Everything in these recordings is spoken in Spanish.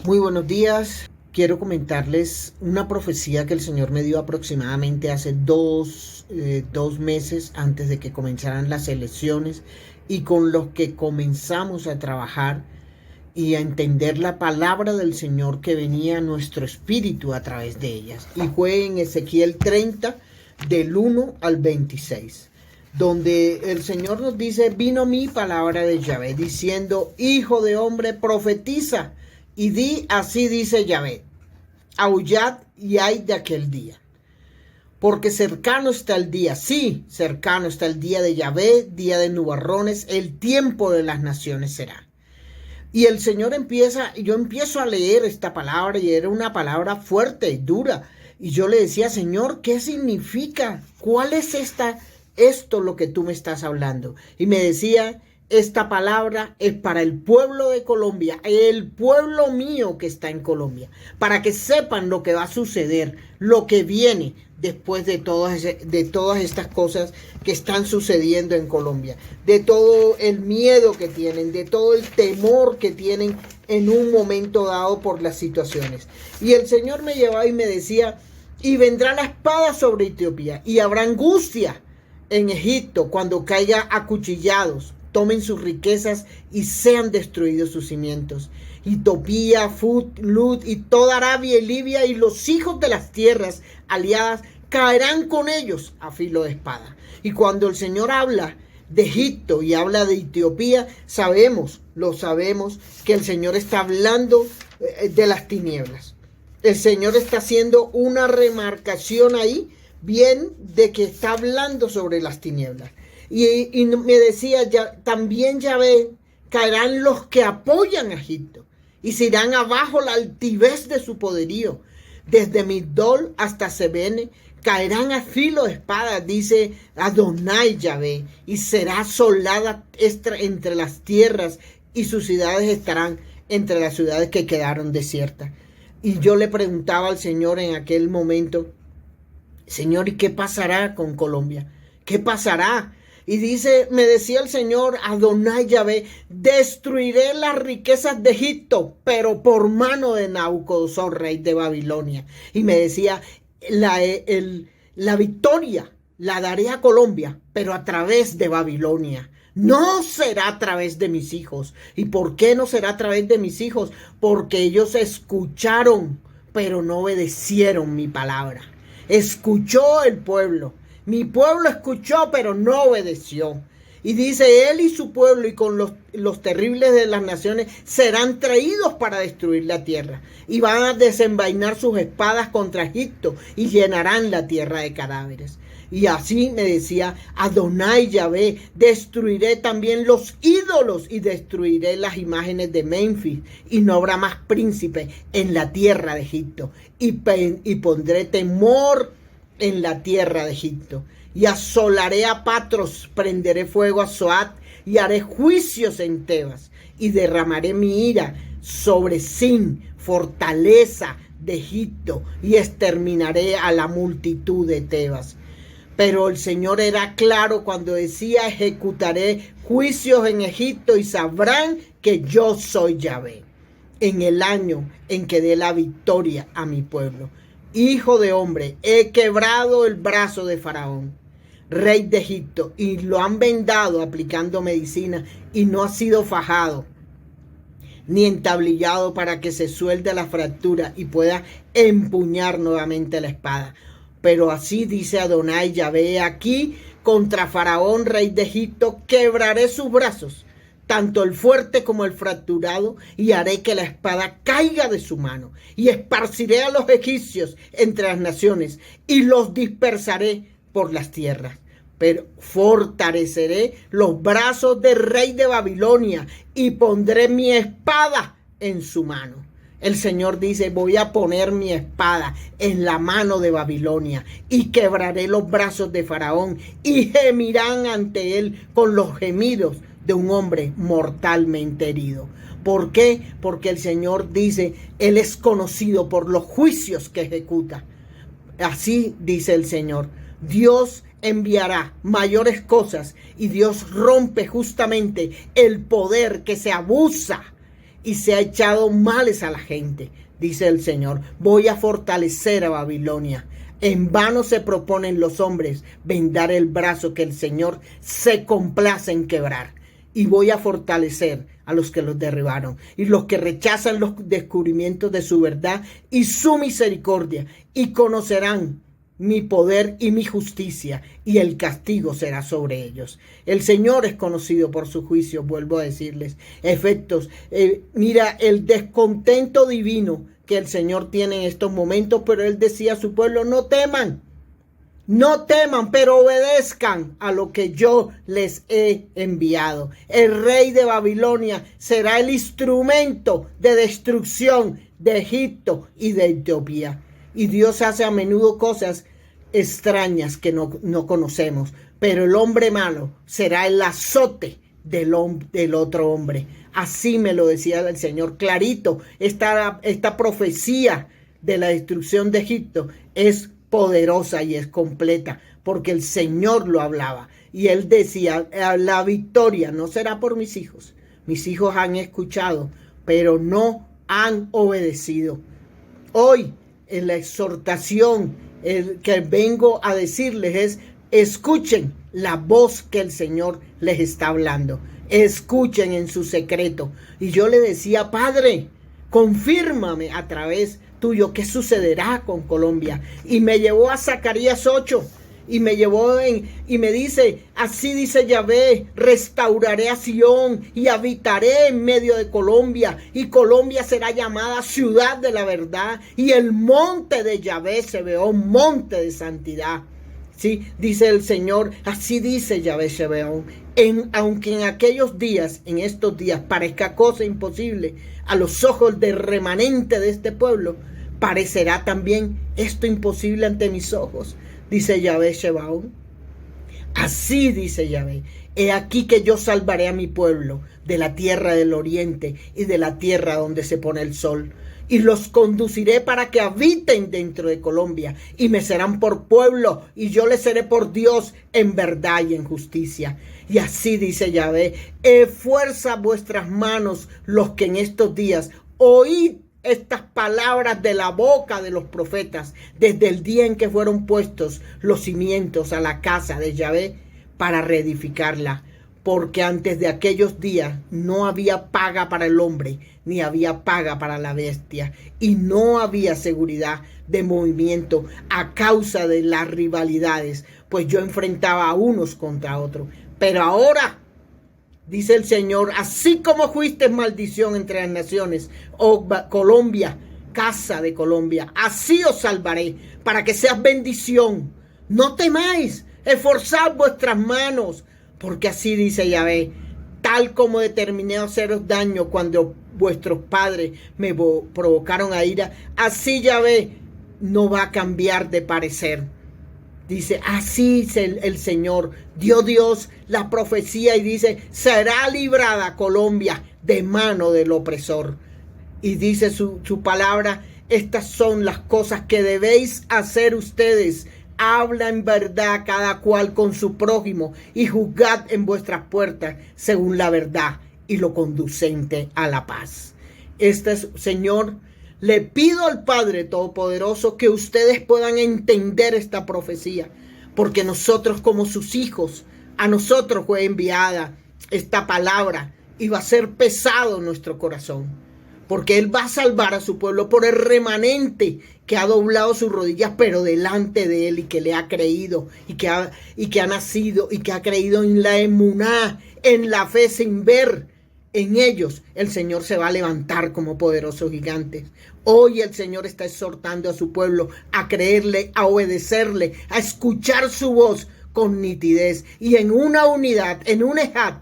Muy buenos días. Quiero comentarles una profecía que el Señor me dio aproximadamente hace dos meses antes de que comenzaran las elecciones y con los que comenzamos a trabajar y a entender la palabra del Señor que venía a nuestro espíritu a través de ellas. Y fue en Ezequiel 30 del 1 al 26. Donde el Señor nos dice: vino mi palabra de Yahvé diciendo: hijo de hombre, profetiza y di, así dice Yahvé, aullad y ay de aquel día, porque cercano está el día, sí, cercano está el día de Yahvé, día de nubarrones, el tiempo de las naciones será. Y el Señor yo empiezo a leer esta palabra y era una palabra fuerte y dura. Y yo le decía: Señor, ¿qué significa? ¿Cuál es esto lo que tú me estás hablando? Y me decía: esta palabra es para el pueblo de Colombia, el pueblo mío que está en Colombia, para que sepan lo que va a suceder, lo que viene después de todas estas cosas que están sucediendo en Colombia, de todo el miedo que tienen, de todo el temor que tienen en un momento dado por las situaciones. Y el Señor me llevaba y me decía: y vendrá la espada sobre Etiopía, y habrá angustia en Egipto cuando caiga acuchillados, tomen sus riquezas y sean destruidos sus cimientos. Y Topía, Fut, Lut y toda Arabia y Libia y los hijos de las tierras aliadas caerán con ellos a filo de espada. Y cuando el Señor habla de Egipto y habla de Etiopía, lo sabemos que el Señor está hablando de las tinieblas. El Señor está haciendo una remarcación ahí, bien, de que está hablando sobre las tinieblas. Y me decía: también Yahvé, caerán los que apoyan a Egipto y se irán abajo la altivez de su poderío. Desde Migdol hasta Sebene caerán a filo de espada, dice Adonai Yahvé, y será asolada entre las tierras y sus ciudades estarán entre las ciudades que quedaron desiertas. Y yo le preguntaba al Señor en aquel momento: Señor, ¿y qué pasará con Colombia? ¿Qué pasará? Y me decía el Señor, Adonai Yahvé: destruiré las riquezas de Egipto, pero por mano de Nabucodonosor, rey de Babilonia. Y me decía: la victoria la daré a Colombia, pero a través de Babilonia. No será a través de mis hijos. ¿Y por qué no será a través de mis hijos? Porque ellos escucharon, pero no obedecieron mi palabra. Escuchó el pueblo. Mi pueblo escuchó, pero no obedeció. Y dice: él y su pueblo y con los terribles de las naciones serán traídos para destruir la tierra. Y van a desenvainar sus espadas contra Egipto y llenarán la tierra de cadáveres. Y así me decía Adonai Yahvé: destruiré también los ídolos y destruiré las imágenes de Memphis. Y no habrá más príncipe en la tierra de Egipto. Y pondré temor en la tierra de Egipto, y asolaré a Patros, prenderé fuego a Zoat, y haré juicios en Tebas, y derramaré mi ira sobre Sin, fortaleza de Egipto, y exterminaré a la multitud de Tebas. Pero el Señor era claro cuando decía: ejecutaré juicios en Egipto y sabrán que yo soy Yahvé, en el año en que dé la victoria a mi pueblo. Hijo de hombre, he quebrado el brazo de Faraón, rey de Egipto, y lo han vendado aplicando medicina, y no ha sido fajado ni entablillado para que se suelte la fractura y pueda empuñar nuevamente la espada. Pero así dice Adonai Yahvé: aquí contra Faraón, rey de Egipto, quebraré sus brazos, tanto el fuerte como el fracturado, y haré que la espada caiga de su mano, y esparciré a los egipcios entre las naciones, y los dispersaré por las tierras. Pero fortaleceré los brazos del rey de Babilonia, y pondré mi espada en su mano. El Señor dice: voy a poner mi espada en la mano de Babilonia, y quebraré los brazos de Faraón, y gemirán ante él con los gemidos de un hombre mortalmente herido. ¿Por qué? Porque el Señor dice: él es conocido por los juicios que ejecuta. Así dice el Señor: Dios enviará mayores cosas, y Dios rompe justamente el poder que se abusa y se ha echado males a la gente, dice el Señor. Voy a fortalecer a Babilonia. En vano se proponen los hombres vendar el brazo que el Señor se complace en quebrar. Y voy a fortalecer a los que los derribaron y los que rechazan los descubrimientos de su verdad y su misericordia, y conocerán mi poder y mi justicia, y el castigo será sobre ellos. El Señor es conocido por su juicio, vuelvo a decirles. Efectos, mira el descontento divino que el Señor tiene en estos momentos, pero Él decía a su pueblo: no teman, pero obedezcan a lo que yo les he enviado. El rey de Babilonia será el instrumento de destrucción de Egipto y de Etiopía. Y Dios hace a menudo cosas extrañas que no conocemos, pero el hombre malo será el azote del otro hombre. Así me lo decía el Señor clarito. Esta profecía de la destrucción de Egipto es poderosa y es completa, porque el Señor lo hablaba. Y Él decía: la victoria no será por mis hijos. Mis hijos han escuchado, pero no han obedecido. Hoy, en la exhortación que vengo a decirles es: escuchen la voz que el Señor les está hablando. Escuchen en su secreto. Y yo le decía: Padre, confírmame a través tuyo qué sucederá con Colombia. Y me llevó a Zacarías 8. Y me llevó y me dice: así dice Yahvé, restauraré a Sión y habitaré en medio de Colombia, y Colombia será llamada ciudad de la verdad, y el monte de Yahvé Sebaón, monte de santidad. Sí, dice el Señor, así dice Yahvé Sebaón. Aunque en aquellos días, en estos días, parezca cosa imposible a los ojos del remanente de este pueblo, parecerá también esto imposible ante mis ojos, dice Yahvé Sebaón. Así dice Yahvé: he aquí que yo salvaré a mi pueblo de la tierra del oriente y de la tierra donde se pone el sol, y los conduciré para que habiten dentro de Colombia, y me serán por pueblo, y yo les seré por Dios en verdad y en justicia. Y así dice Yahvé: esfuerza vuestras manos los que en estos días oíd estas palabras de la boca de los profetas, desde el día en que fueron puestos los cimientos a la casa de Yahvé para reedificarla. Porque antes de aquellos días no había paga para el hombre, ni había paga para la bestia, y no había seguridad de movimiento a causa de las rivalidades, pues yo enfrentaba a unos contra otros. Pero ahora, dice el Señor: así como fuiste maldición entre las naciones, oh Colombia, casa de Colombia, así os salvaré, para que seas bendición. No temáis, esforzad vuestras manos, porque así dice Yahvé: tal como determiné haceros daño cuando vuestros padres me provocaron a ira, así Yahvé no va a cambiar de parecer. Dice: así dice el Señor, dio Dios la profecía y dice: será librada Colombia de mano del opresor. Y dice su palabra: estas son las cosas que debéis hacer ustedes. Habla en verdad cada cual con su prójimo, y juzgad en vuestras puertas según la verdad y lo conducente a la paz. Señor, le pido al Padre Todopoderoso que ustedes puedan entender esta profecía, porque nosotros como sus hijos, a nosotros fue enviada esta palabra y va a ser pesado en nuestro corazón, porque Él va a salvar a su pueblo por el remanente que ha doblado sus rodillas, pero delante de Él, y que le ha creído, y que ha nacido, y que ha creído en la emuná, en la fe sin ver. En ellos el Señor se va a levantar como poderosos gigantes. Hoy el Señor está exhortando a su pueblo a creerle, a obedecerle, a escuchar su voz con nitidez y en una unidad, en un ejad,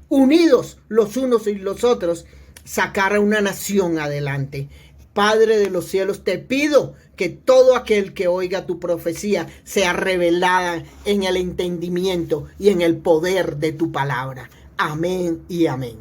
unidos los unos y los otros, sacar a una nación adelante. Padre de los cielos, te pido que todo aquel que oiga tu profecía sea revelada en el entendimiento y en el poder de tu palabra. Amén y amén.